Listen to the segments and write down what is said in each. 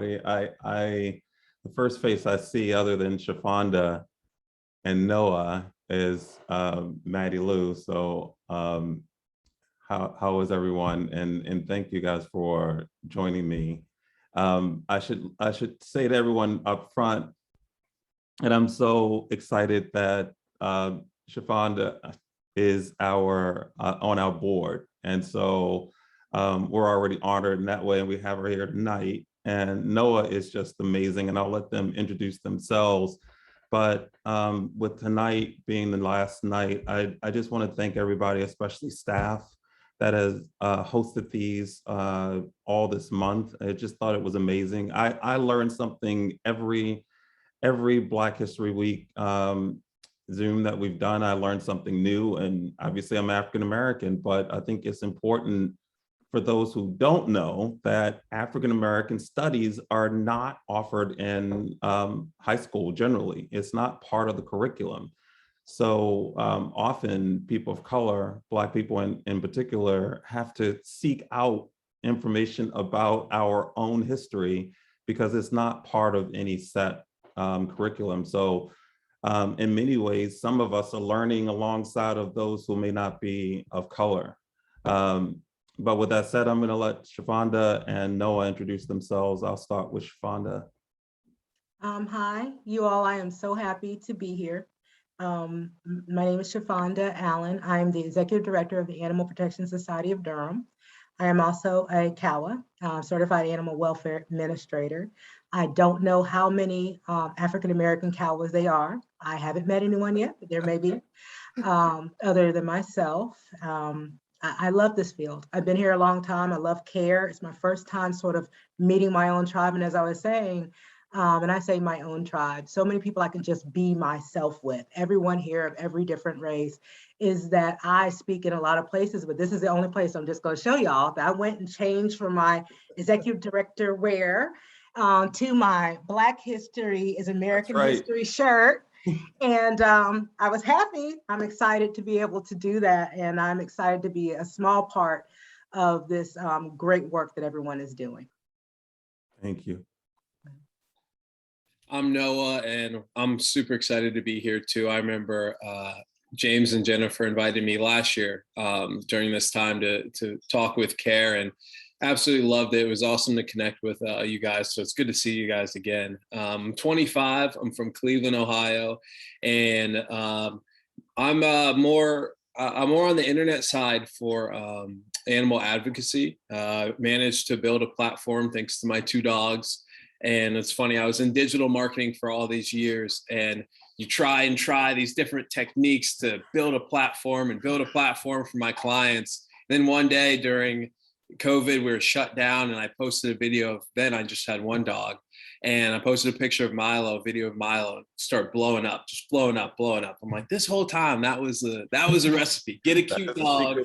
The first face I see other than Shafanda and Noah is Maddie Lou. So how is everyone? And thank you guys for joining me. I should say to everyone up front, and I'm so excited that Shafanda is on our board, and so we're already honored in that way, and we have her here tonight. And Noah is just amazing, and I'll let them introduce themselves. But with tonight being the last night, I just want to thank everybody, especially staff that has hosted these all this month. I just thought it was amazing. I learned something every Black History Week Zoom that we've done. I learned something new, and obviously I'm African American, but I think it's important for those who don't know that African American studies are not offered in high school generally. It's not part of the curriculum. So often people of color, Black people in particular, have to seek out information about our own history because it's not part of any set curriculum. So in many ways, some of us are learning alongside of those who may not be of color. But with that said, I'm going to let Shafanda and Noah introduce themselves. I'll start with Shafanda. Hi, you all. I am so happy to be here. My name is Shafanda Allen. I am the Executive Director of the Animal Protection Society of Durham. I am also a CAWA, Certified Animal Welfare Administrator. I don't know how many African American CAWAs they are. I haven't met anyone yet, but there may be, other than myself. I love this field. I've been here a long time. I love CARE. It's my first time sort of meeting my own tribe. And as I was saying, and I say my own tribe, so many people I can just be myself with. Everyone here of every different race, is that I speak in a lot of places, but this is the only place I'm just going to show y'all that I went and changed from my executive director wear to my Black History is American History shirt. And I was happy. I'm excited to be able to do that. And I'm excited to be a small part of this great work that everyone is doing. Thank you. I'm Noah, and I'm super excited to be here too. I remember James and Jennifer invited me last year during this time to talk with CARE, and absolutely loved it. It was awesome to connect with you guys. So it's good to see you guys again. I'm 25. I'm from Cleveland, Ohio, and I'm more on the internet side for animal advocacy. Managed to build a platform thanks to my 2 dogs. And it's funny, I was in digital marketing for all these years, and you try these different techniques to build a platform for my clients. Then one day during COVID, we were shut down, and I posted a video of, then I just had 1 dog, and I posted a picture of Milo, a video of Milo, start blowing up, just blowing up. I'm like, this whole time that was a recipe. Get a cute dog.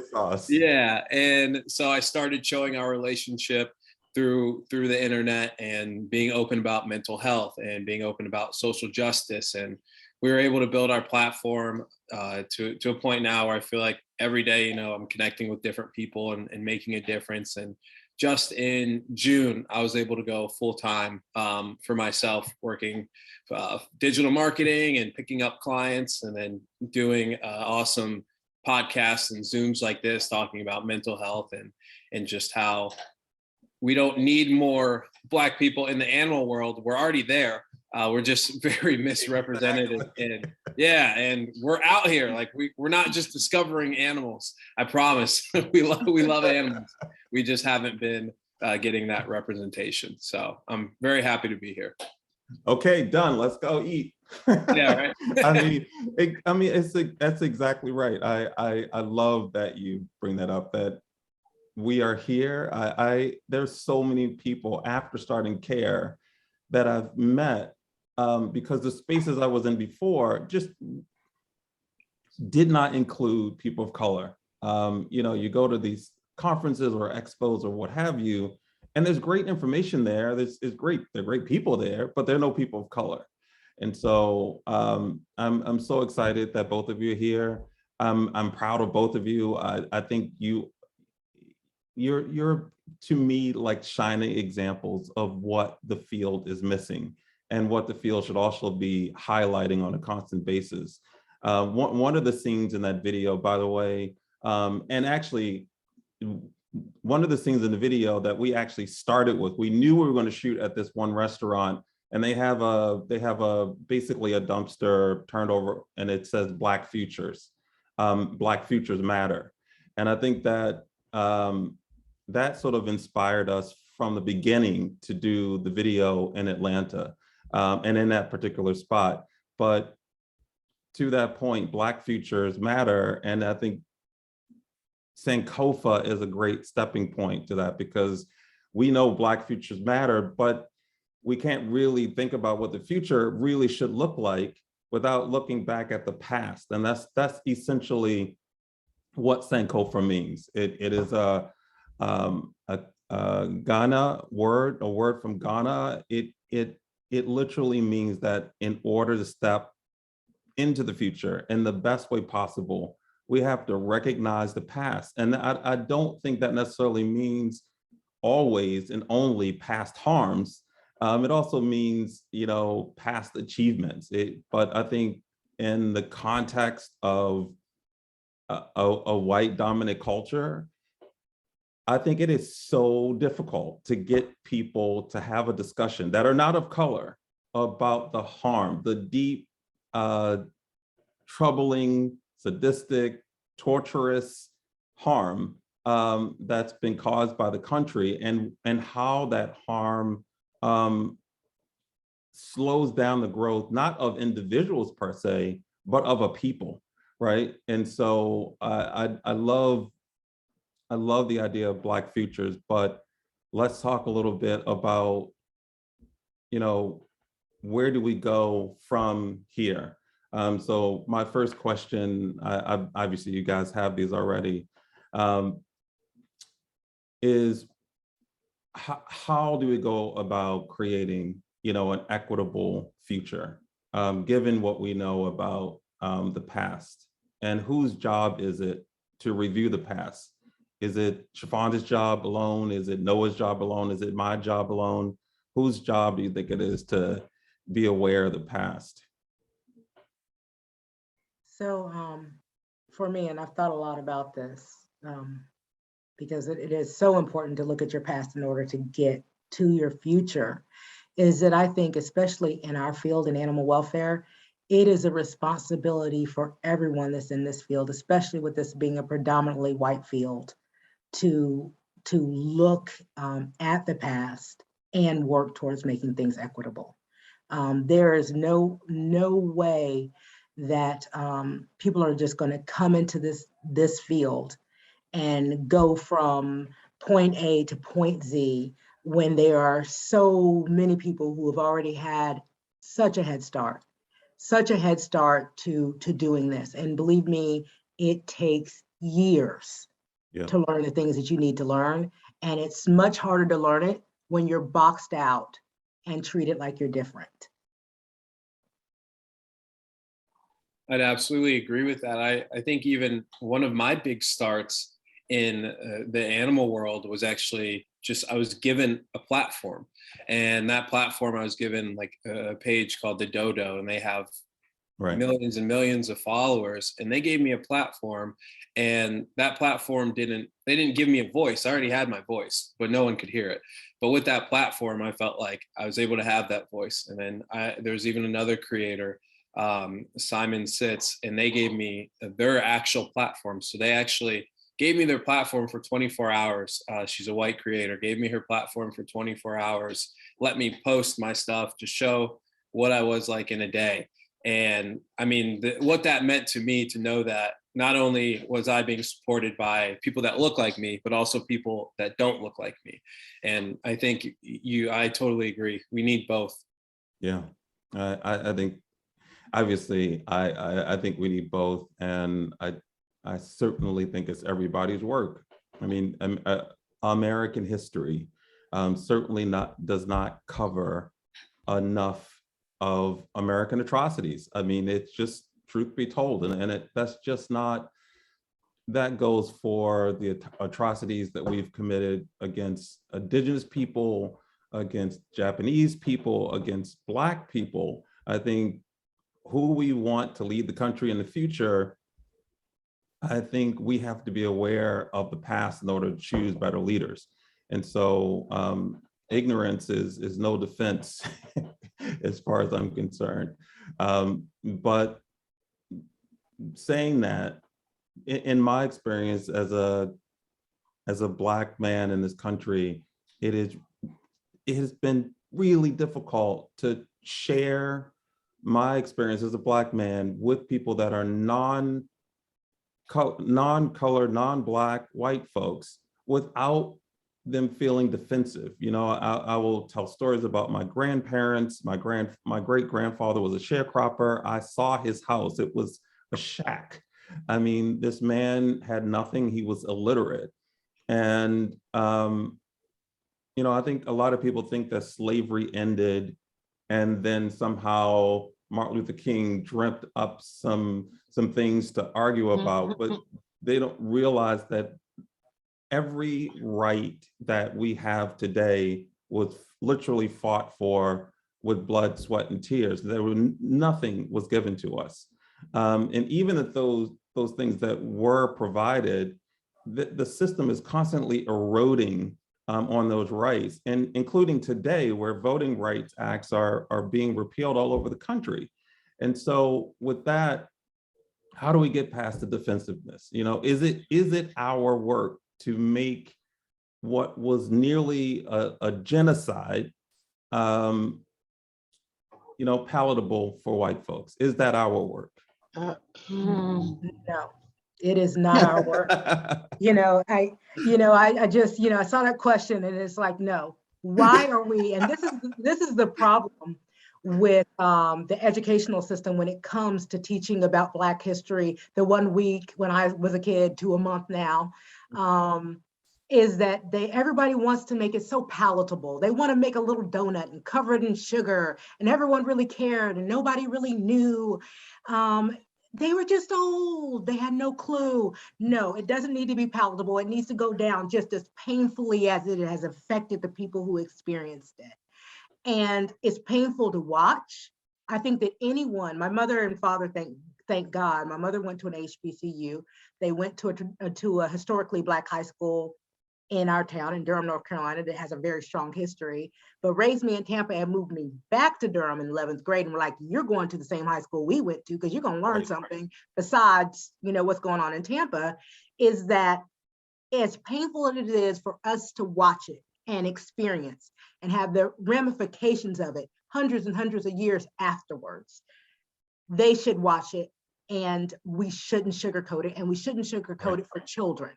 Yeah. And so I started showing our relationship through the internet and being open about mental health and being open about social justice. And we were able to build our platform to a point now where I feel like every day, I'm connecting with different people and making a difference. And just in June, I was able to go full-time for myself, working digital marketing and picking up clients, and then doing awesome podcasts and Zooms like this, talking about mental health and just how we don't need more Black people in the animal world. We're already there. We're just very misrepresented. And we're out here. Like we're not just discovering animals. I promise. we love animals. We just haven't been getting that representation. So I'm very happy to be here. Okay, done. Let's go eat. Yeah, right. That's exactly right. I love that you bring that up, that we are here. There's so many people after starting CARE that I've met because the spaces I was in before just did not include people of color. You go to these conferences or expos or what have you, and there's great information there. There are great people there, but there are no people of color. And so I'm so excited that both of you are here. I'm proud of both of you. I think you're to me like shining examples of what the field is missing and what the field should also be highlighting on a constant basis. One of the scenes in that video, by the way, and actually one of the scenes in the video that we actually started with, we knew we were going to shoot at this one restaurant, and they have a basically a dumpster turned over, and it says Black Futures, Black Futures Matter. And I think that that sort of inspired us from the beginning to do the video in Atlanta, and in that particular spot. But to that point, Black Futures Matter, and I think Sankofa is a great stepping point to that, because we know Black Futures Matter, but we can't really think about what the future really should look like without looking back at the past. And that's essentially what Sankofa means. It is a Ghana word, a word from Ghana. It literally means that in order to step into the future in the best way possible, we have to recognize the past. And I don't think that necessarily means always and only past harms. It also means, past achievements. But I think in the context of a white dominant culture, I think it is so difficult to get people to have a discussion that are not of color about the harm, the deep, troubling, sadistic, torturous harm that's been caused by the country, and how that harm slows down the growth, not of individuals per se, but of a people, right? And so I love the idea of Black Futures, but let's talk a little bit about, where do we go from here? So my first question, obviously you guys have these already, is how do we go about creating, an equitable future, given what we know about the past? And whose job is it to review the past? Is it Shafonda's job alone? Is it Noah's job alone? Is it my job alone? Whose job do you think it is to be aware of the past? So for me, and I've thought a lot about this, because it is so important to look at your past in order to get to your future, is that I think, especially in our field in animal welfare, it is a responsibility for everyone that's in this field, especially with this being a predominantly white field, to look at the past and work towards making things equitable. There is no way that people are just going to come into this field and go from point A to point Z when there are so many people who have already had such a head start to doing this. And believe me, it takes years to learn the things that you need to learn. And it's much harder to learn it when you're boxed out and treated like you're different. I'd absolutely agree with that. I think even one of my big starts in the animal world was actually just, I was given a platform, and that platform I was given like a page called the Dodo, and they have millions and millions of followers, and they gave me a platform, and that platform they didn't give me a voice. I already had my voice, but no one could hear it. But with that platform, I felt like I was able to have that voice. And then there's even another creator, Simon Sitz, and they gave me their actual platform. So they actually gave me their platform for 24 hours. She's a white creator, gave me her platform for 24 hours, let me post my stuff to show what I was like in a day. And I mean, what that meant to me to know that not only was I being supported by people that look like me, but also people that don't look like me. And I think I totally agree. We need both. Yeah, I think, obviously, I think we need both. And I certainly think it's everybody's work. I mean, American history certainly does not cover enough of American atrocities. I mean, it's just, truth be told, and that's just not that goes for the atrocities that we've committed against Indigenous people, against Japanese people, against Black people. I think who we want to lead the country in the future, I think we have to be aware of the past in order to choose better leaders. And so ignorance is no defense as far as I'm concerned. But saying that, in my experience as a Black man in this country, it has been really difficult to share my experience as a Black man with people that are non-colored, non-Black, white folks without them feeling defensive. You know, I will tell stories about my grandparents. My great-grandfather was a sharecropper. I saw his house. It was a shack. I mean, this man had nothing. He was illiterate. And, you know, I think a lot of people think that slavery ended and then somehow Martin Luther King dreamt up some things to argue about, but they don't realize that every right that we have today was literally fought for with blood, sweat, and tears. Nothing was given to us. And even if those things that were provided, the system is constantly eroding on those rights, and including today where voting rights acts are being repealed all over the country. And so with that, how do we get past the defensiveness? You know, is it our work to make what was nearly a genocide, you know, palatable for white folks? Is that our work? No, it is not our work. I just, I saw that question and it's like, no, why are we? And this is the problem with the educational system when it comes to teaching about Black history. The 1 week when I was a kid to a month now, is that everybody wants to make it so palatable. They want to make a little donut and cover it in sugar, and everyone really cared and nobody really knew. They were just old. They had no clue. No, it doesn't need to be palatable. It needs to go down just as painfully as it has affected the people who experienced it. And it's painful to watch. I think that anyone, my mother and father, thank God, my mother went to an HBCU. They went to a historically Black high school in our town in Durham, North Carolina, that has a very strong history, but raised me in Tampa and moved me back to Durham in 11th grade. And we're like, you're going to the same high school we went to because you're going to learn something besides, what's going on in Tampa. Is that as painful as it is for us to watch it and experience and have the ramifications of it hundreds and hundreds of years afterwards, they should watch it, and we shouldn't sugarcoat it, and we shouldn't sugarcoat it for children.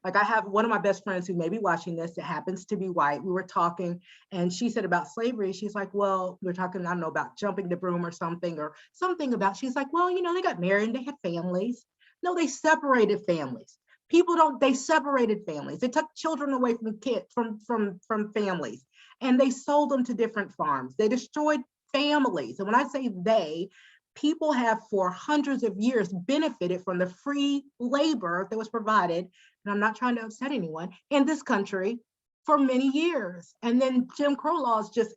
Like, I have one of my best friends who may be watching this that happens to be white. We were talking and she said about slavery. She's like, well, we're talking, I don't know, about jumping the broom or something about, she's like, well, they got married and they had families. No, they separated families. They separated families. They took children away from kids, from families, and they sold them to different farms. They destroyed families. And when I say they, people have for hundreds of years benefited from the free labor that was provided, and I'm not trying to upset anyone, in this country for many years. And then Jim Crow laws just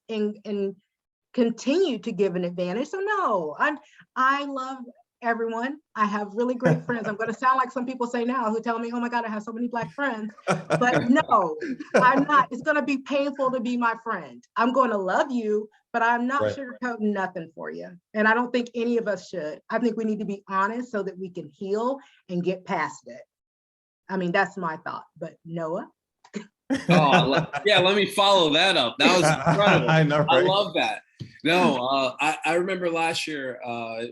continue to give an advantage. So no, I love everyone. I have really great friends. I'm going to sound like some people say now who tell me, oh my God, I have so many Black friends. But no, I'm not. It's going to be painful to be my friend. I'm going to love you, but I'm not sugarcoating nothing for you. And I don't think any of us should. I think we need to be honest so that we can heal and get past it. I mean, that's my thought. But Noah? Oh, yeah, let me follow that up. That was incredible. I know, right? I love that. No, I remember last year or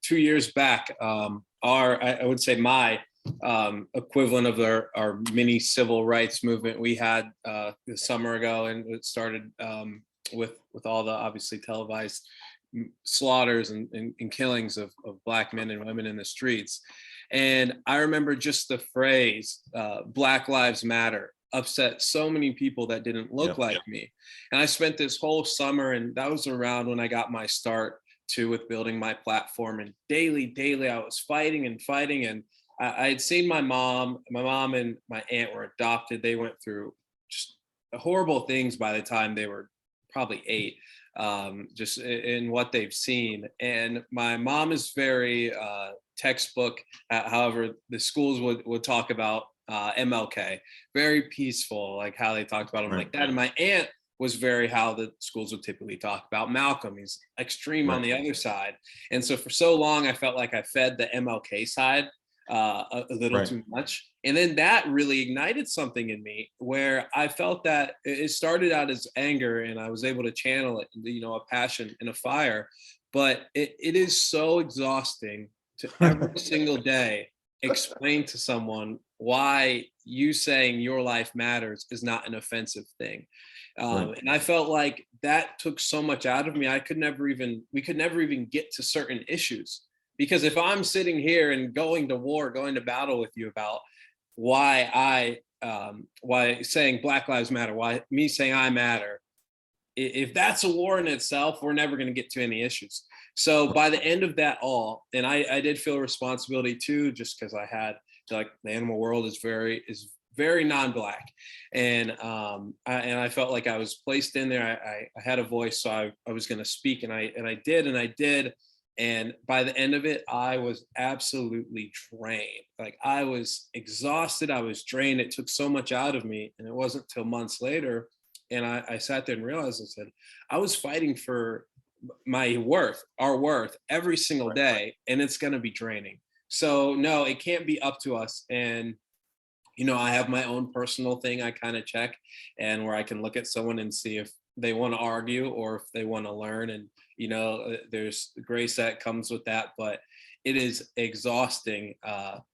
2 years back, I would say my equivalent of our mini civil rights movement we had this summer ago, and it started with all the obviously televised slaughters and killings of Black men and women in the streets. And I remember just the phrase Black Lives Matter upset so many people that didn't look like me. And I spent this whole summer, and that was around when I got my start too with building my platform. And daily I was fighting. And I had seen my mom and my aunt were adopted. They went through just horrible things by the time they were probably 8, just in what they've seen. And my mom is very textbook. However, the schools would talk about MLK, very peaceful, like how they talked about him like that. And my aunt was very how the schools would typically talk about Malcolm. He's extreme on the other side. And so for so long, I felt like I fed the MLK side a little too much. And then that really ignited something in me where I felt that it started out as anger and I was able to channel it, you know, a passion and a fire. But it is so exhausting to every single day explain to someone why you saying your life matters is not an offensive thing. And I felt like that took so much out of me. We could never even get to certain issues. Because if I'm sitting here and going to war, going to battle with you about why saying Black Lives Matter, why me saying I matter, if that's a war in itself, we're never going to get to any issues. So by the end of that all, and I did feel responsibility too, just because I had like the animal world is very non-Black, and I felt like I was placed in there. I had a voice, so I was going to speak, and I did. And by the end of it, I was absolutely drained. Like I was exhausted. I was drained. It took so much out of me. And it wasn't till months later. And I sat there and realized, I said, I was fighting for our worth every single day. And it's going to be draining. So no, it can't be up to us. And, you know, I have my own personal thing I kind of check, and where I can look at someone and see if they want to argue or if they want to learn. And, you know, there's grace that comes with that, but it is exhausting.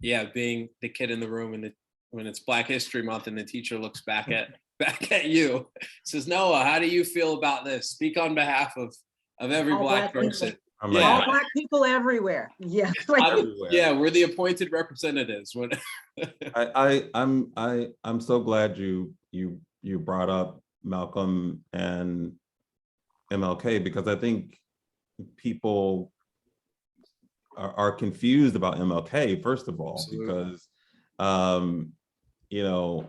Being the kid in the room and when it's Black History Month and the teacher looks back at you, says, Noah, how do you feel about this? Speak on behalf of every All Black Black person. people. All Black people everywhere. Yeah. Yeah, we're the appointed representatives. I'm so glad you brought up Malcolm and MLK, because I think people are confused about MLK, first of all. Absolutely. Because you know,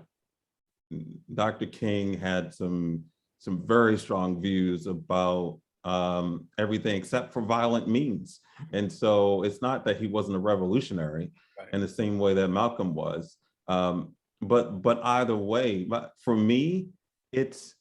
Dr. King had some very strong views about everything except for violent means. And so it's not that he wasn't a revolutionary in the same way that Malcolm was. But either way, for me, it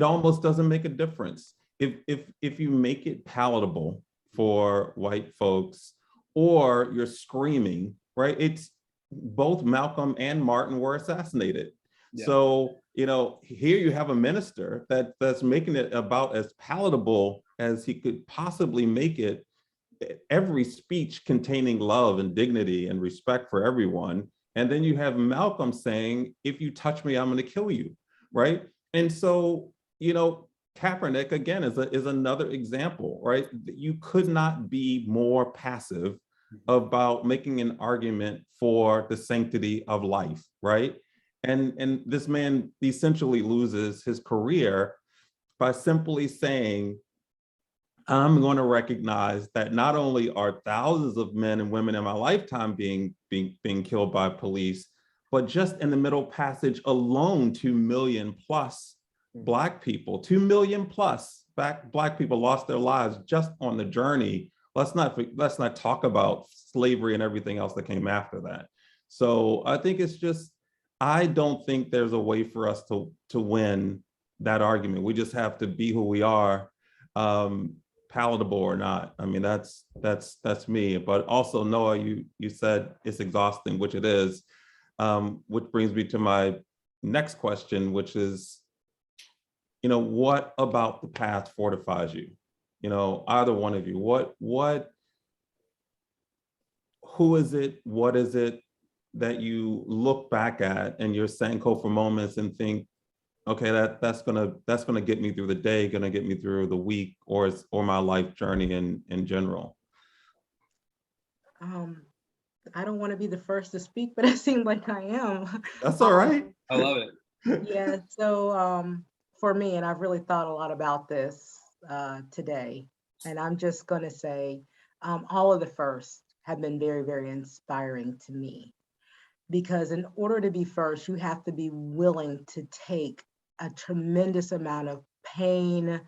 almost doesn't make a difference. If you make it palatable for white folks, or you're screaming, right? It's both Malcolm and Martin were assassinated. Yeah. So, you know, here you have a minister that's making it about as palatable as he could possibly make it. Every speech containing love and dignity and respect for everyone. And then you have Malcolm saying, if you touch me, I'm going to kill you, right? And so, you know, Kaepernick, again, is another example, right? You could not be more passive about making an argument for the sanctity of life, right? And this man essentially loses his career by simply saying, I'm going to recognize that not only are thousands of men and women in my lifetime being killed by police, but just in the Middle Passage alone, 2 million plus Black people, 2 million plus Black people lost their lives just on the journey. Let's not talk about slavery and everything else that came after that. So I think it's just, I don't think there's a way for us to win that argument. We just have to be who we are, palatable or not. I mean, that's me. But also, Noah, you said it's exhausting, which it is, which brings me to my next question, which is, you know, what about the past fortifies you? You know, either one of you, who is it, what is it that you look back at in your Sankofa moments and think, okay, that's gonna get me through the day, gonna get me through the week, or my life journey in general? I don't want to be the first to speak, but it seems like I am. That's all right. I love it. Yeah. So for me, and I've really thought a lot about this today, and I'm just gonna say all of the first. have been very, very inspiring to me. Because in order to be first, you have to be willing to take a tremendous amount of pain,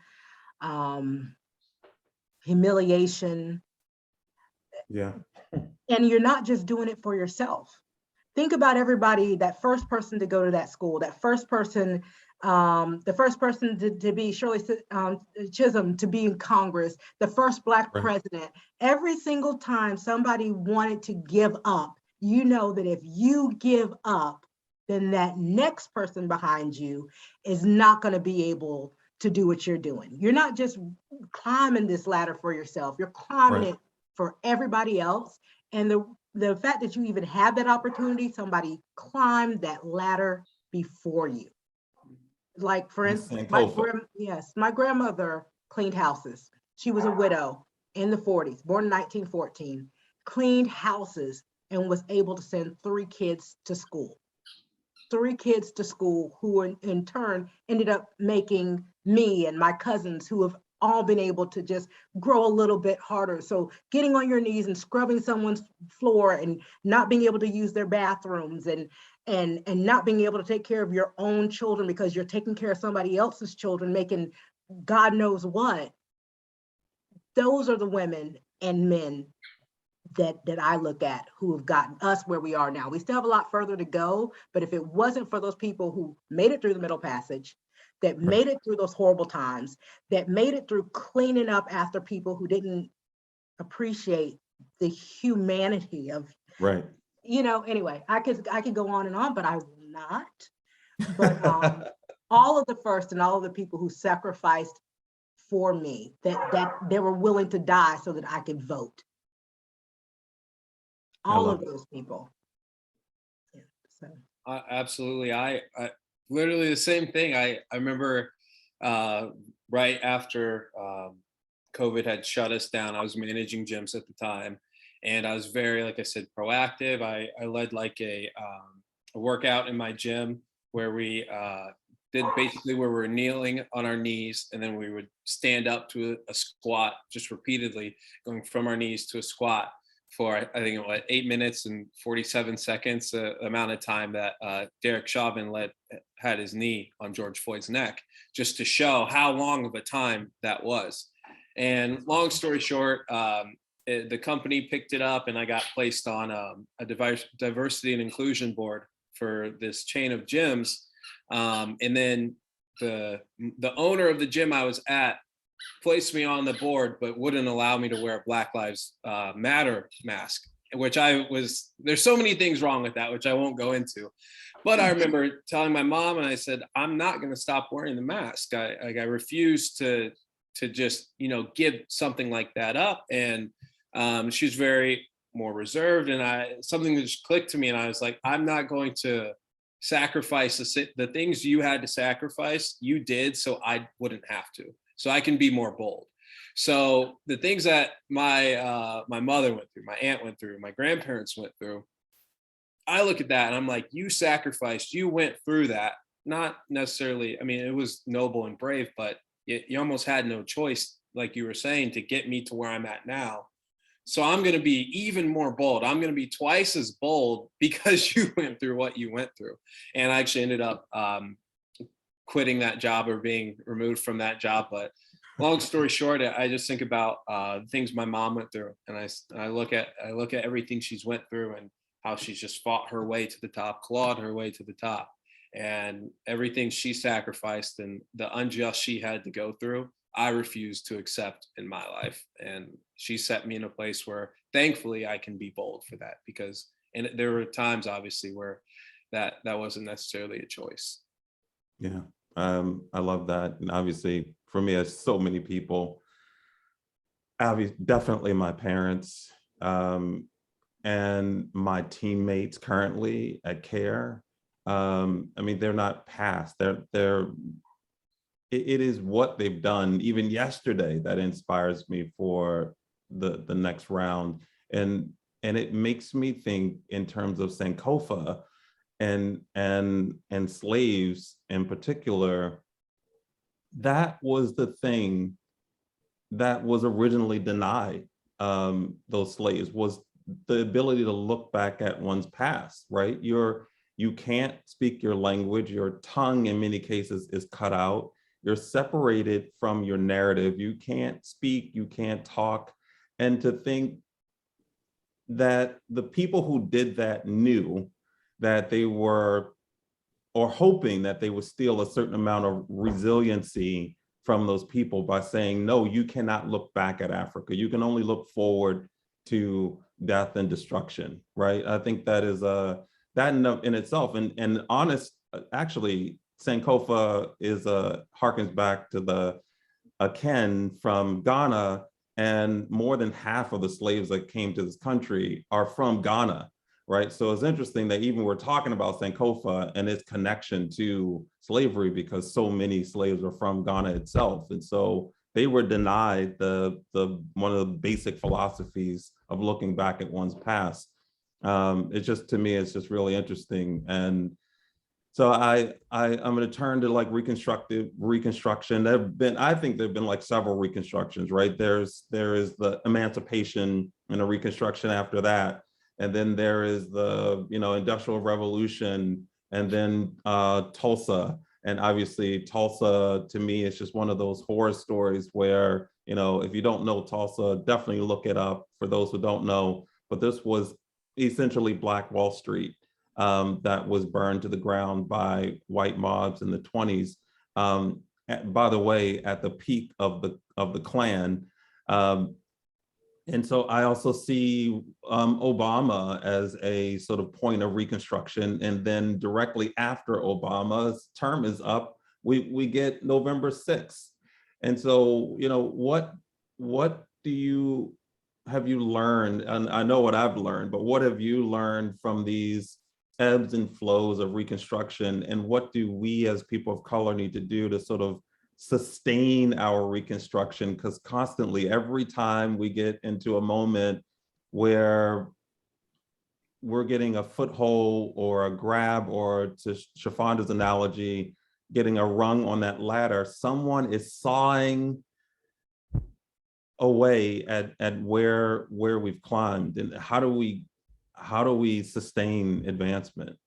humiliation, Yeah. and you're not just doing it for yourself. Think about everybody, that first person to go to that school, that first person, the first person to be Shirley Chisholm, to be in Congress, the first Black Right. president. Every single time somebody wanted to give up, you know that if you give up, then that next person behind you is not going to be able to do what you're doing. You're not just climbing this ladder for yourself, you're climbing Right. it for everybody else. And the fact that you even have that opportunity, somebody climbed that ladder before you. Like for That's instance, Sankofa. my grandmother cleaned houses. She was a widow in the 40s, born in 1914, cleaned houses and was able to send 3 kids to school. 3 kids to school who in turn ended up making me and my cousins, who have all been able to just grow a little bit harder. So getting on your knees and scrubbing someone's floor and not being able to use their bathrooms and not being able to take care of your own children because you're taking care of somebody else's children, making God knows what. Those are the women and men that I look at who have gotten us where we are now. We still have a lot further to go, but if it wasn't for those people who made it through the Middle Passage, that made it through those horrible times, that made it through cleaning up after people who didn't appreciate the humanity of, Right. anyway, I could go on, but I will not. But all of the first and all of the people who sacrificed for me, that they were willing to die so that I could vote. All of those people. Yeah, so. Absolutely. I literally the same thing. I remember right after COVID had shut us down, I was managing gyms at the time, and I was very, like I said, proactive. I led like a workout in my gym where we did basically where we're kneeling on our knees, and then we would stand up to a squat, just repeatedly going from our knees to a squat for, I think, 8 minutes and 47 seconds, the amount of time that Derek Chauvin had his knee on George Floyd's neck, just to show how long of a time that was. And long story short, the company picked it up, and I got placed on a diversity and inclusion board for this chain of gyms. And then the owner of the gym I was at placed me on the board, but wouldn't allow me to wear a Black Lives Matter mask, which there's so many things wrong with that, which I won't go into. But I remember telling my mom, and I said, I'm not going to stop wearing the mask. I refuse to just, give something like that up. And she's very more reserved. And something that just clicked to me, and I was like, I'm not going to sacrifice the things you had to sacrifice, you did, so I wouldn't have to. So I can be more bold. So the things that my mother went through, my aunt went through, my grandparents went through, I look at that and I'm like, you sacrificed, you went through that. Not necessarily, I mean, it was noble and brave, but you almost had no choice, like you were saying, to get me to where I'm at now. So I'm going to be even more bold. I'm going to be twice as bold because you went through what you went through. And I actually ended up quitting that job or being removed from that job. But long story short, I just think about things my mom went through, and I look at everything she's went through and how she's just fought her way to the top, clawed her way to the top, and everything she sacrificed and the unjust she had to go through, I refuse to accept in my life. And she set me in a place where thankfully I can be bold for that, because and there were times obviously where that wasn't necessarily a choice. Yeah, I love that. And obviously for me, as so many people, definitely my parents and my teammates currently at C.A.R.E. I mean, they're not past, it is what they've done even yesterday that inspires me for the next round. And it makes me think in terms of Sankofa and slaves in particular. That was the thing that was originally denied those slaves, was the ability to look back at one's past, right? You can't speak your language, your tongue in many cases is cut out. You're separated from your narrative. You can't speak, you can't talk. And to think that the people who did that knew that they were, or hoping that they would steal a certain amount of resiliency from those people by saying, no, you cannot look back at Africa. You can only look forward to death and destruction, right? I think that is that in itself, and honest, actually, Sankofa is harkens back to the Aken from Ghana, and more than half of the slaves that came to this country are from Ghana, right? So it's interesting that even we're talking about Sankofa and its connection to slavery because so many slaves are from Ghana itself. And so they were denied the one of the basic philosophies of looking back at one's past. It's just, to me, it's just really interesting. And so I'm going to turn to like reconstruction. I think there've been like several reconstructions, right? There is the emancipation and a reconstruction after that. And then there is the, Industrial Revolution, and then Tulsa. And obviously Tulsa, to me, is just one of those horror stories where, if you don't know Tulsa, definitely look it up for those who don't know. But this was essentially Black Wall Street. That was burned to the ground by white mobs in the 20s. By the way, at the peak of the Klan. And so I also see Obama as a sort of point of reconstruction. And then directly after Obama's term is up, we get November 6th. And so, what have you learned? And I know what I've learned, but what have you learned from these ebbs and flows of reconstruction, and what do we as people of color need to do to sort of sustain our reconstruction? Because constantly, every time we get into a moment where we're getting a foothold or a grab, or to Shafonda's analogy, getting a rung on that ladder, someone is sawing away at where we've climbed. And how do we sustain advancement?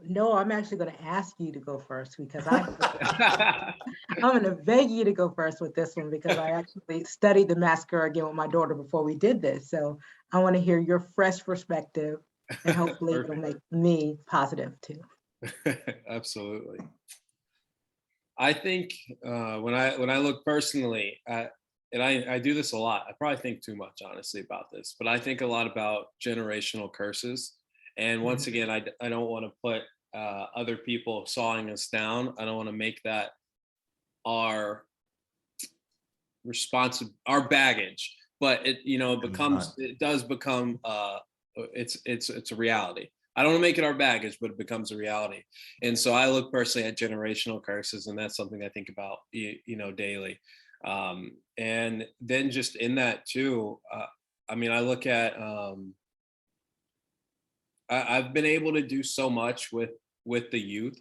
No, I'm actually going to ask you to go first because I'm going to beg you to go first with this one because I actually studied the massacre again with my daughter before we did this. So I want to hear your fresh perspective, and hopefully it'll make me positive too. Absolutely. I think when I look personally at, and I do this a lot, I probably think too much, honestly, about this, but I think a lot about generational curses. And once again, I don't want to put other people sawing us down. I don't want to make that our our baggage, but it does become it's a reality. I don't want to make it our baggage, but it becomes a reality. And so I look personally at generational curses, and that's something I think about, daily. And then just in that too, I look at, I've been able to do so much with the youth,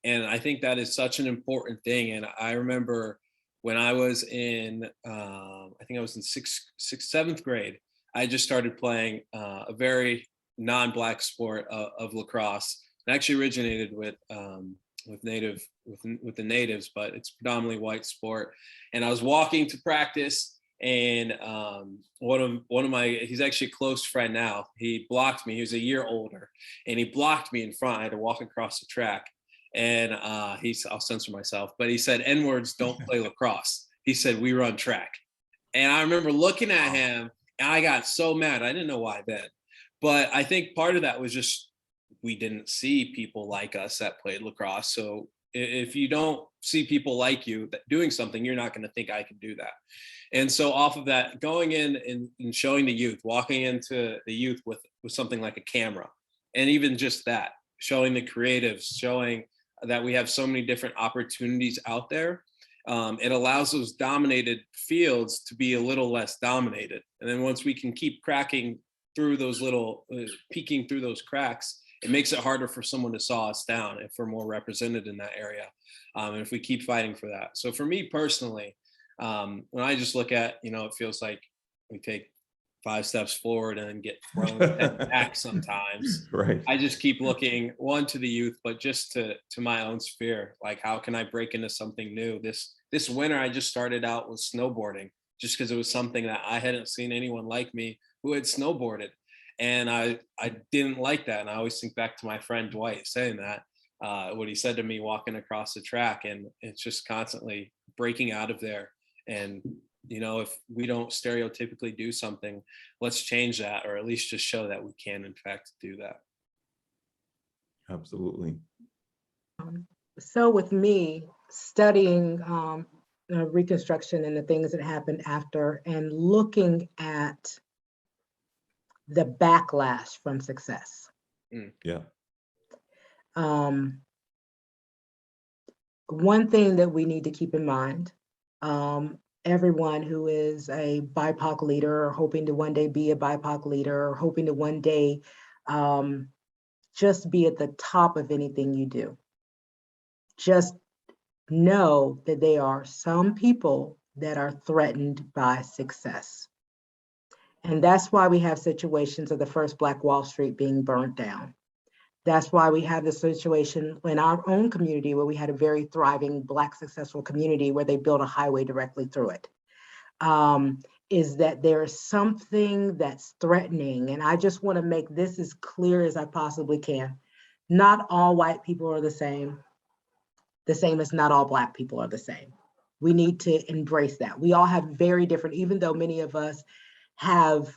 and I think that is such an important thing. And I remember when I was in, I think I was in seventh grade, I just started playing a very non-Black sport of lacrosse. It actually originated with the natives, but it's predominantly white sport. And I was walking to practice, and one of my, he's actually a close friend now, he blocked me. He was a year older, and he blocked me in front. I had to walk across the track, and I'll censor myself, but he said, "N-words don't play lacrosse." He said, "We run track." And I remember looking at him, and I got so mad. I didn't know why then, but I think part of that was just, we didn't see people like us that played lacrosse. So if you don't see people like you doing something, you're not going to think I can do that. And so off of that, going in and showing the youth, walking into the youth with something like a camera, and even just that, showing the creatives, showing that we have so many different opportunities out there. It allows those dominated fields to be a little less dominated. And then once we can keep cracking through those little, peeking through those cracks, it makes it harder for someone to saw us down if we're more represented in that area. And if we keep fighting for that. So for me personally, When I just look at, it feels like we take 5 steps forward and then get thrown 10 back sometimes. Right. I just keep looking, one, to the youth, but just to my own sphere. Like, how can I break into something new? This winter, I just started out with snowboarding, just because it was something that I hadn't seen anyone like me who had snowboarded. And I didn't like that. And I always think back to my friend Dwight saying that, what he said to me walking across the track. And it's just constantly breaking out of there. And if we don't stereotypically do something, let's change that, or at least just show that we can, in fact, do that. Absolutely. So with me studying Reconstruction and the things that happened after, and looking at the backlash from success. Yeah. One thing that we need to keep in mind, everyone who is a BIPOC leader, or hoping to one day be a BIPOC leader, or hoping to one day just be at the top of anything you do, just know that there are some people that are threatened by success. And that's why we have situations of the first Black Wall Street being burnt down. That's why we have the situation in our own community where we had a very thriving Black successful community where they built a highway directly through it. Is that there is something that's threatening. And I just want to make this as clear as I possibly can. Not all white people are the same as not all Black people are the same. We need to embrace that. We all have very different, even though many of us have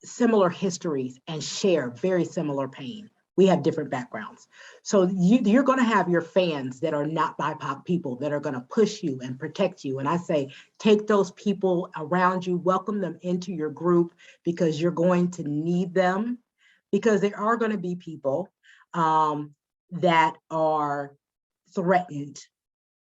similar histories and share very similar pain, we have different backgrounds. So you're going to have your fans that are not BIPOC people that are going to push you and protect you. And I say, take those people around you, welcome them into your group, because you're going to need them, because there are going to be people that are threatened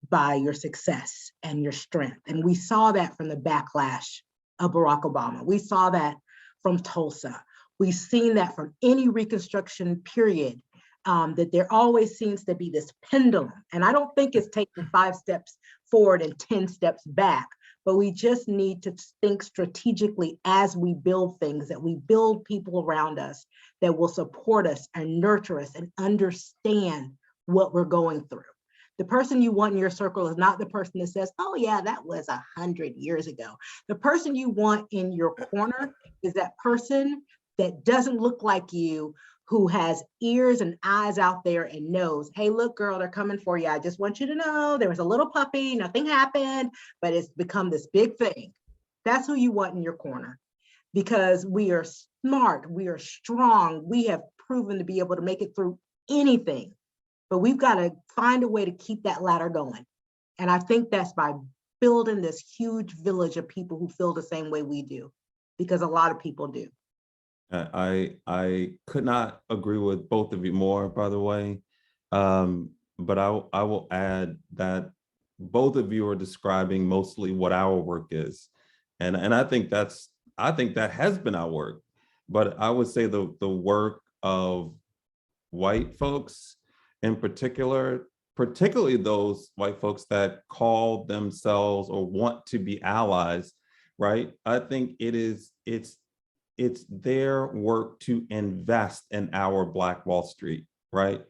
by your success and your strength. And we saw that from the backlash of Barack Obama. We saw that from Tulsa. We've seen that from any Reconstruction period, that there always seems to be this pendulum. And I don't think it's taking 5 steps forward and 10 steps back, but we just need to think strategically as we build things, that we build people around us that will support us and nurture us and understand what we're going through. The person you want in your circle is not the person that says, oh yeah, that was 100 years ago. The person you want in your corner is that person that doesn't look like you, who has ears and eyes out there and knows, hey, look, girl, they're coming for you. I just want you to know there was a little puppy, nothing happened, but it's become this big thing. That's who you want in your corner, because we are smart, we are strong, we have proven to be able to make it through anything. But we've got to find a way to keep that ladder going. And I think that's by building this huge village of people who feel the same way we do, because a lot of people do. I could not agree with both of you more, by the way. But I will add that both of you are describing mostly what our work is. And I think that has been our work. But I would say the work of white folks in particular, particularly those white folks that call themselves or want to be allies, right? I think it's their work to invest in our Black Wall Street, right?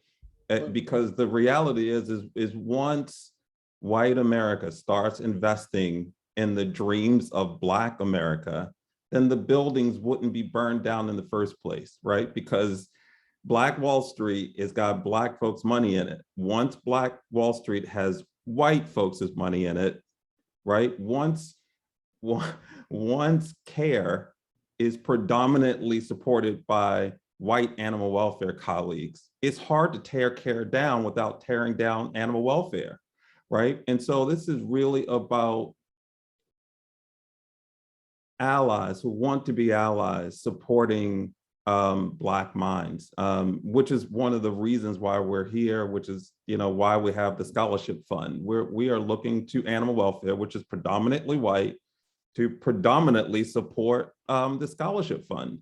Because the reality is once white America starts investing in the dreams of Black America, then the buildings wouldn't be burned down in the first place, right? Because Black Wall Street has got Black folks' money in it. Once Black Wall Street has white folks' money in it, right? Once C.A.R.E is predominantly supported by white animal welfare colleagues, it's hard to tear C.A.R.E down without tearing down animal welfare, right? And so this is really about allies who want to be allies supporting Black minds, which is one of the reasons why we're here, which is, why we have the scholarship fund. We are looking to animal welfare, which is predominantly white, to predominantly support the scholarship fund,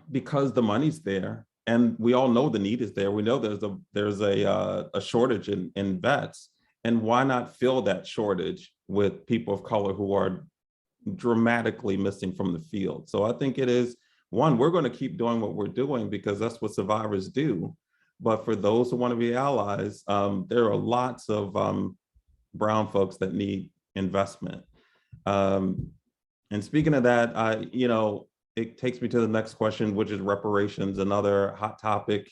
because the money's there, and we all know the need is there. We know there's a shortage in vets, And why not fill that shortage with people of color who are dramatically missing from the field? So I think it is, one, we're going to keep doing what we're doing because that's what survivors do. But for those who want to be allies, there are lots of brown folks that need investment. And speaking of that, it takes me to the next question, which is reparations, another hot topic.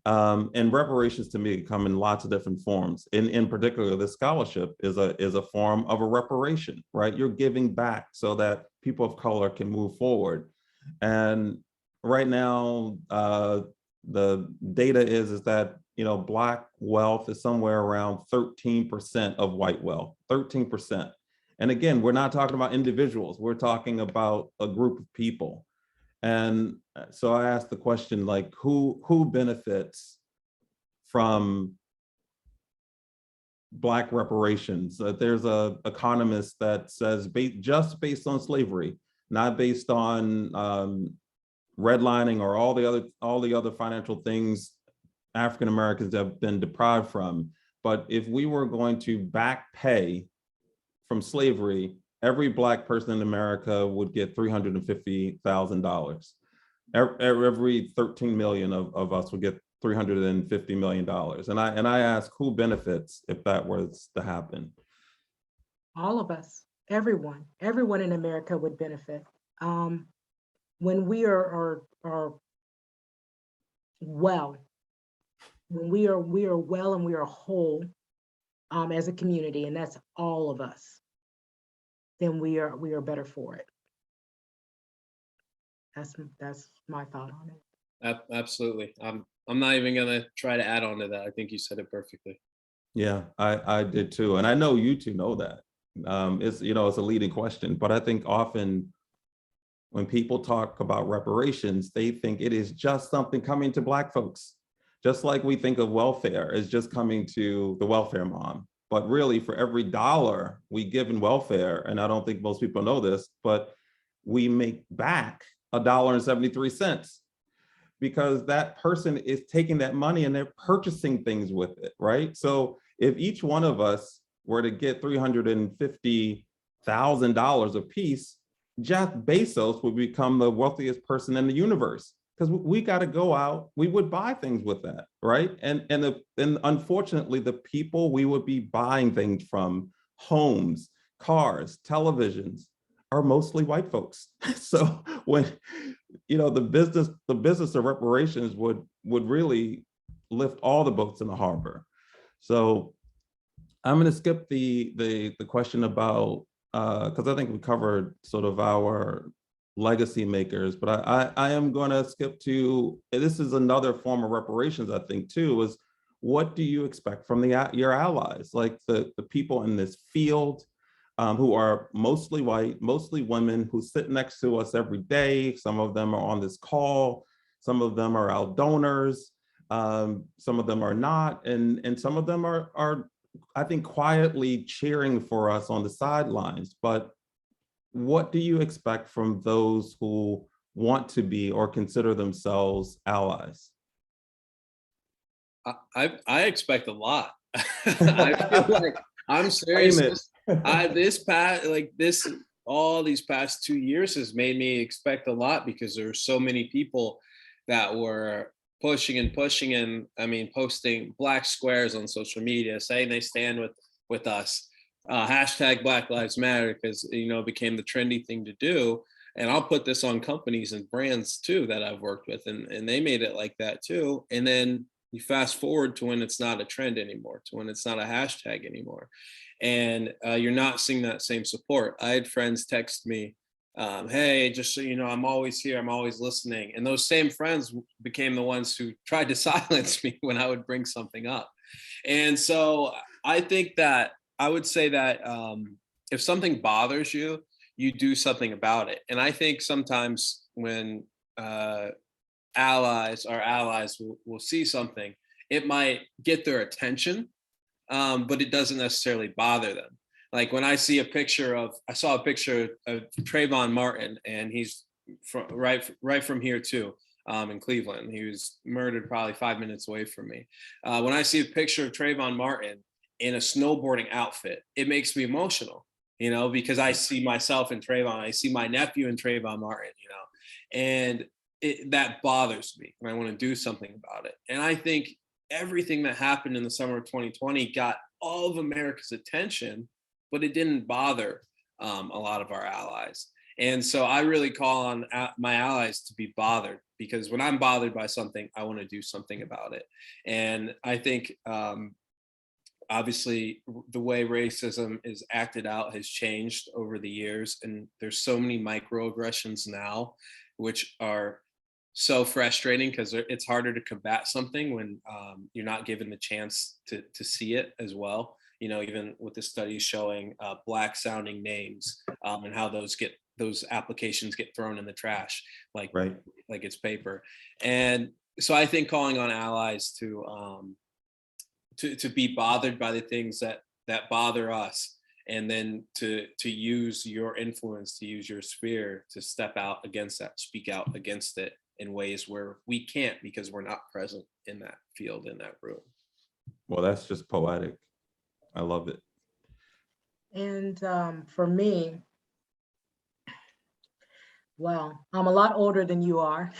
And reparations to me come in lots of different forms. In particular, the scholarship is a form of a reparation, right? You're giving back so that people of color can move forward. And right now, the data is that Black wealth is somewhere around 13% of white wealth, 13%. And again, we're not talking about individuals, we're talking about a group of people. And so I asked the question, like, who benefits from Black reparations? There's an economist that says just based on slavery, not based on redlining or all the other financial things African Americans have been deprived from. But if we were going to back pay from slavery, every Black person in America would get $350,000. Every 13 million of us would get $350 million. And I ask, who benefits if that was to happen? All of us, everyone in America would benefit. When we are well, when we are well and we are whole as a community, and that's all of us, then we are better for it. That's my thought on it. Absolutely. I'm not even gonna try to add on to that. I think you said it perfectly. Yeah, I did too, and I know you two know that. It's it's a leading question, but I think often when people talk about reparations, they think it is just something coming to Black folks, just like we think of welfare as just coming to the welfare mom. But really, for every dollar we give in welfare, and I don't think most people know this, but we make back $1.73, because that person is taking that money and they're purchasing things with it, right? So if each one of us were to get $350,000 a piece, Jeff Bezos would become the wealthiest person in the universe, because we got to go out, we would buy things with that, right? And unfortunately, the people we would be buying things from, homes, cars, televisions, are mostly white folks. So when the business of reparations would really lift all the boats in the harbor. So I'm going to skip the question about because I think we covered sort of our legacy makers, but I am going to skip to, this is another form of reparations, I think, too, is what do you expect from your allies, like the people in this field who are mostly white, mostly women, who sit next to us every day. Some of them are on this call, some of them are our donors, some of them are not, and some of them are I think quietly cheering for us on the sidelines. But what do you expect from those who want to be or consider themselves allies? I expect a lot. I feel like, I'm serious. All these past 2 years has made me expect a lot, because there were so many people that were pushing and posting Black squares on social media, saying they stand with us. Hashtag Black Lives Matter, because it became the trendy thing to do. And I'll put this on companies and brands too that I've worked with, and they made it like that too. And then you fast forward to when it's not a trend anymore, to when it's not a hashtag anymore, and you're not seeing that same support. I had friends text me, hey, just so you know, I'm always here, I'm always listening. And those same friends became the ones who tried to silence me when I would bring something up. And so I think that I would say that if something bothers you, you do something about it. And I think sometimes when allies will see something, it might get their attention, but it doesn't necessarily bother them. Like when I saw a picture of Trayvon Martin, and he's right from here too, in Cleveland. He was murdered probably 5 minutes away from me. When I see a picture of Trayvon Martin, in a snowboarding outfit, it makes me emotional, you know, because I see myself in Trayvon, I see my nephew in Trayvon Martin, you know, and that bothers me, and I want to do something about it. And I think everything that happened in the summer of 2020 got all of America's attention, but it didn't bother a lot of our allies. And so I really call on my allies to be bothered, because when I'm bothered by something, I want to do something about it. And I think obviously the way racism is acted out has changed over the years, and there's so many microaggressions now, which are so frustrating, because it's harder to combat something when you're not given the chance to see it as well. You know, even with the studies showing Black sounding names and how those applications get thrown in the trash like Right. like it's paper. And so I think calling on allies to be bothered by the things that bother us, and then to use your influence, to use your sphere to step out against that, speak out against it in ways where we can't, because we're not present in that field, in that room. Well, that's just poetic. I love it. And for me, well, I'm a lot older than you are.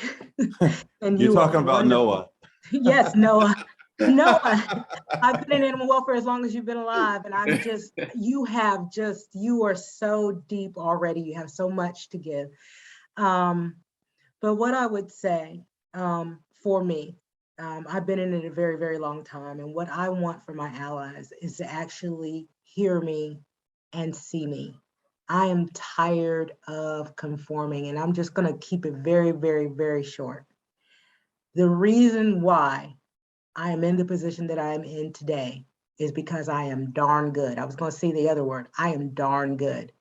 And You're you are talking about wonderful. Noah. Yes, Noah. Noah, I've been in animal welfare as long as you've been alive, and I'm just, you are so deep already. You have so much to give. But what I would say for me, I've been in it a very, very long time, and what I want for my allies is to actually hear me and see me. I am tired of conforming, and I'm just going to keep it very, very, very short. The reason why I am in the position that I am in today is because I am darn good. I was going to say the other word. I am darn good.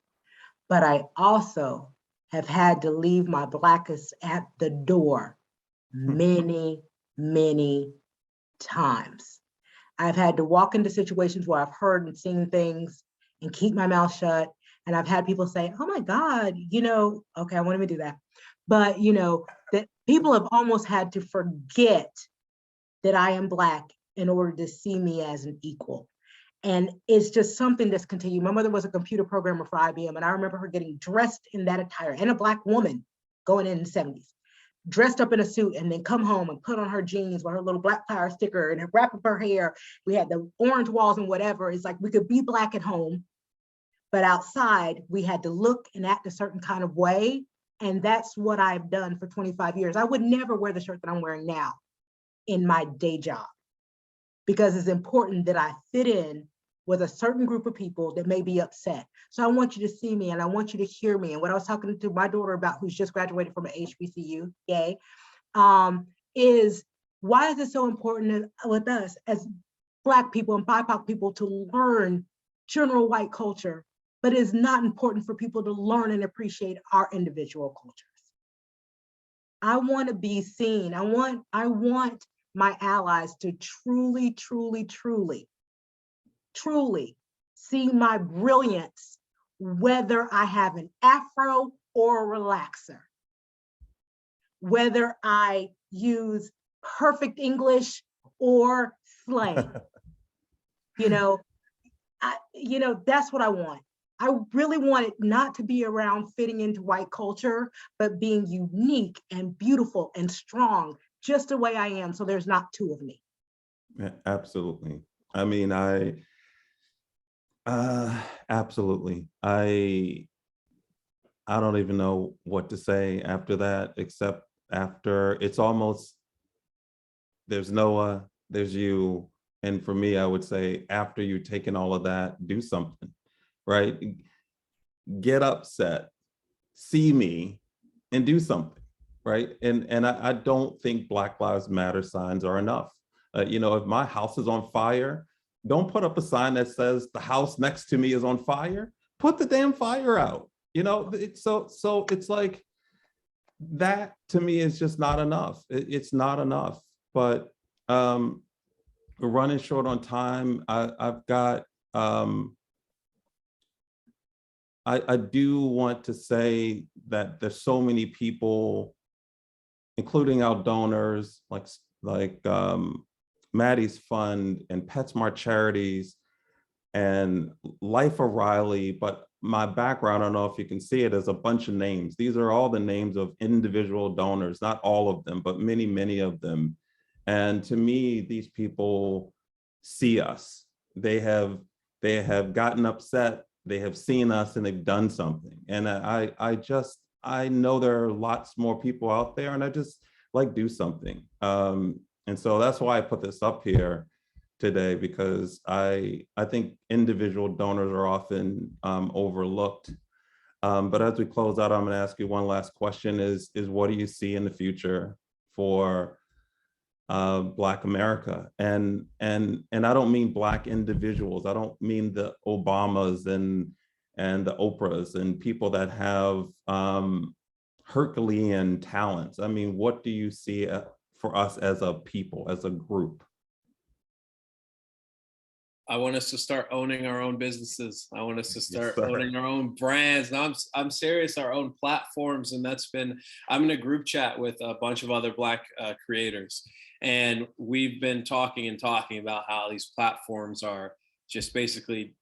But I also have had to leave my Blackest at the door many, many times. I've had to walk into situations where I've heard and seen things and keep my mouth shut. And I've had people say, oh my God, you know, okay, I won't even do that. But, you know, that people have almost had to forget that I am Black in order to see me as an equal. And it's just something that's continued. My mother was a computer programmer for IBM, and I remember her getting dressed in that attire, and a Black woman going in the 70s, dressed up in a suit, and then come home and put on her jeans with her little Black Power sticker and wrap up her hair. We had the orange walls and whatever. It's like we could be Black at home, but outside we had to look and act a certain kind of way. And that's what I've done for 25 years. I would never wear the shirt that I'm wearing now in my day job, because it's important that I fit in with a certain group of people that may be upset. So I want you to see me, and I want you to hear me. And what I was talking to my daughter about, who's just graduated from an HBCU, yay, is why is it so important with us as Black people and BIPOC people to learn general white culture, but it's not important for people to learn and appreciate our individual cultures. I want to be seen. I want my allies to truly, truly, truly, truly see my brilliance, whether I have an afro or a relaxer, whether I use perfect English or slang. You know, that's what I want. I really want it not to be around fitting into white culture, but being unique and beautiful and strong, just the way I am, so there's not two of me. Yeah, absolutely. I mean, absolutely. I don't even know what to say after that, except after it's almost, there's Noah, there's you. And for me, I would say after you've taken all of that, do something, right? Get upset, see me, and do something, right? And I don't think Black Lives Matter signs are enough. You know, if my house is on fire, don't put up a sign that says the house next to me is on fire. Put the damn fire out. You know, so it's like that to me is just not enough. It's not enough. But we're running short on time. I've got. I do want to say that there's so many people, including our donors, like Maddie's Fund and PetSmart Charities, and Life O'Reilly, but my background, I don't know if you can see it, as a bunch of names. These are all the names of individual donors, not all of them, but many, many of them. And to me, these people see us. They have gotten upset. They have seen us and they've done something. And I know there are lots more people out there, and I just like do something. And so that's why I put this up here today, because I think individual donors are often overlooked. But as we close out, I'm going to ask you one last question: is what do you see in the future for Black America? And I don't mean Black individuals. I don't mean the Obamas and the Oprahs and people that have Herculean talents. I mean, what do you see for us as a people, as a group? I want us to start owning our own businesses. I want us to start Yes, owning our own brands. Now I'm serious, our own platforms. And I'm in a group chat with a bunch of other Black creators. And we've been talking about how these platforms are just basically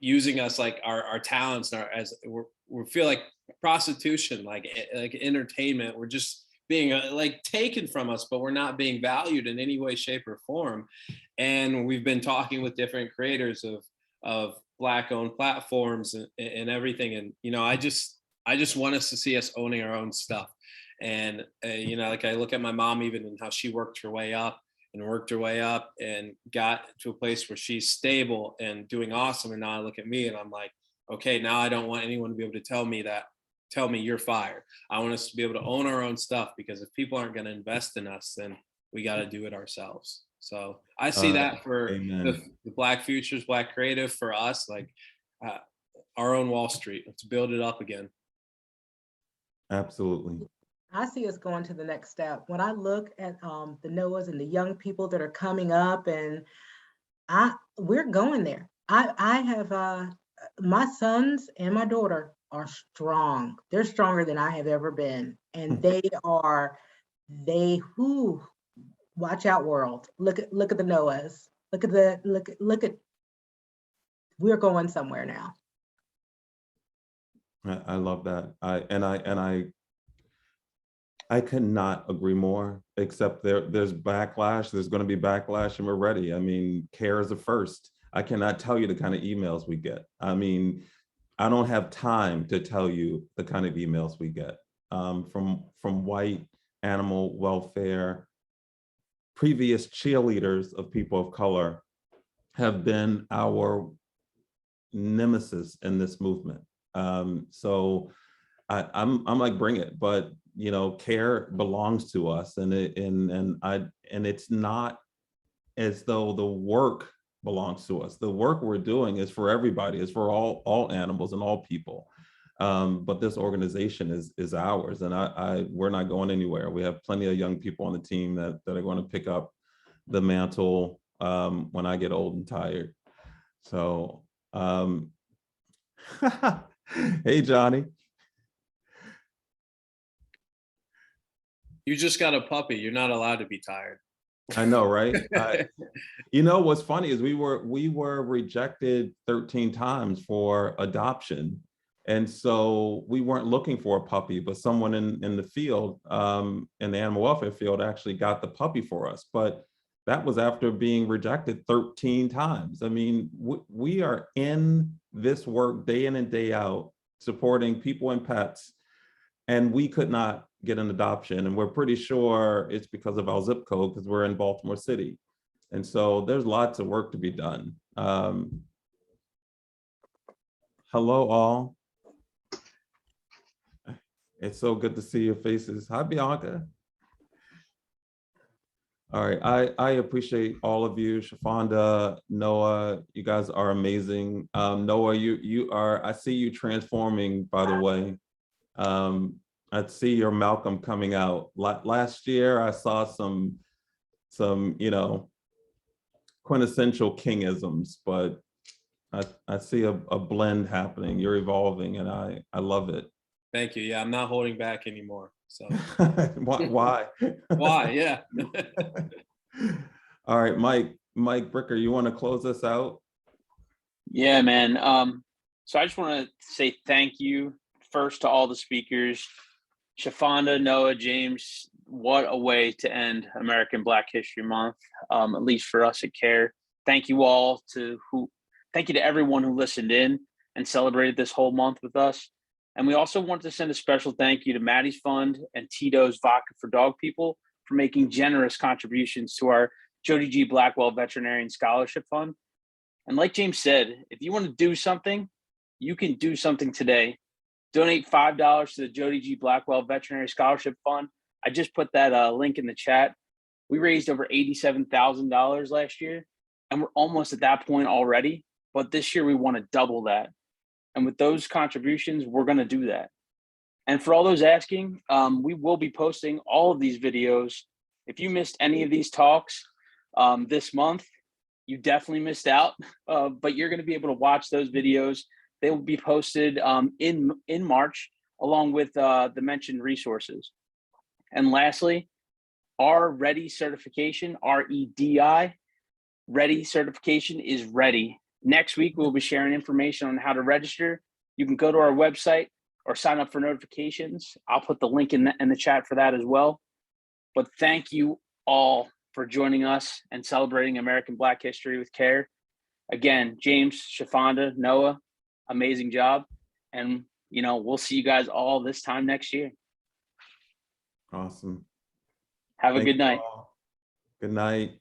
using us, like our talents, and we feel like prostitution, like entertainment. We're just being like taken from us, but we're not being valued in any way, shape, or form. And we've been talking with different creators of Black owned platforms and everything. And, you know, I just want us to see us owning our own stuff. And, you know, like I look at my mom even and how she worked her way up and got to a place where she's stable and doing awesome. And now I look at me and I'm like, okay, now I don't want anyone to be able to tell me you're fired. I want us to be able to own our own stuff, because if people aren't going to invest in us, then we got to do it ourselves. So I see that for the Black futures, Black creative, for us, like our own Wall Street. Let's build it up again. Absolutely. I see us going to the next step. When I look at the Noahs and the young people that are coming up, and we're going there. I have my sons and my daughter are strong. They're stronger than I have ever been, and who watch out, world. Look at the Noahs. Look at we're going somewhere now. I love that. I cannot agree more, except there's backlash. There's going to be backlash, and we're ready. I mean, CARE is the first. I cannot tell you the kind of emails we get. I mean, I don't have time to tell you the kind of emails we get from white animal welfare. Previous cheerleaders of people of color have been our nemesis in this movement. So I'm like, bring it, but you know, CARE belongs to us, and it's not as though the work belongs to us. The work we're doing is for everybody. It's for all animals and all people. But this organization is ours, and we're not going anywhere. We have plenty of young people on the team that are going to pick up the mantle when I get old and tired. So, hey, Johnny. You just got a puppy. You're not allowed to be tired. I know, right? You know, what's funny is we were rejected 13 times for adoption. And so we weren't looking for a puppy, but someone in the field, in the animal welfare field, actually got the puppy for us. But that was after being rejected 13 times. I mean, we are in this work day in and day out, supporting people and pets, and we could not get an adoption. And we're pretty sure it's because of our zip code, because we're in Baltimore City. And so there's lots of work to be done. Hello, all. It's so good to see your faces. Hi, Bianca. All right, I appreciate all of you. Shafonda, Noah, you guys are amazing. Noah, you are, I see you transforming, by the way. I see your Malcolm coming out. Last year, I saw some, you know, quintessential Kingisms, but I see a blend happening. You're evolving, and I love it. Thank you. Yeah, I'm not holding back anymore. So why? Why? Yeah. All right, Mike Bricker, you want to close us out? Yeah, man. So I just want to say thank you first to all the speakers. Shafanda, Noah, James, what a way to end American Black History Month, at least for us at C.A.R.E. Thank you all thank you to everyone who listened in and celebrated this whole month with us. And we also want to send a special thank you to Maddie's Fund and Tito's Vodka for Dog People for making generous contributions to our Jody G. Blackwell Veterinarian Scholarship Fund. And like James said, if you want to do something, you can do something today. Donate $5 to the Jody G. Blackwell Veterinary Scholarship Fund. I just put that link in the chat. We raised over $87,000 last year, and we're almost at that point already. But this year, we want to double that. And with those contributions, we're going to do that. And for all those asking, we will be posting all of these videos. If you missed any of these talks this month, you definitely missed out, but you're going to be able to watch those videos. They will be posted in March, along with the mentioned resources. And lastly, our READY certification, REDI, READY certification is ready. Next week, we'll be sharing information on how to register. You can go to our website or sign up for notifications. I'll put the link in the chat for that as well. But thank you all for joining us and celebrating American Black History with C.A.R.E. Again, James, Shafanda, Noah, amazing job. And, we'll see you guys all this time next year. Awesome. Have a Thank good you night. all. Good night.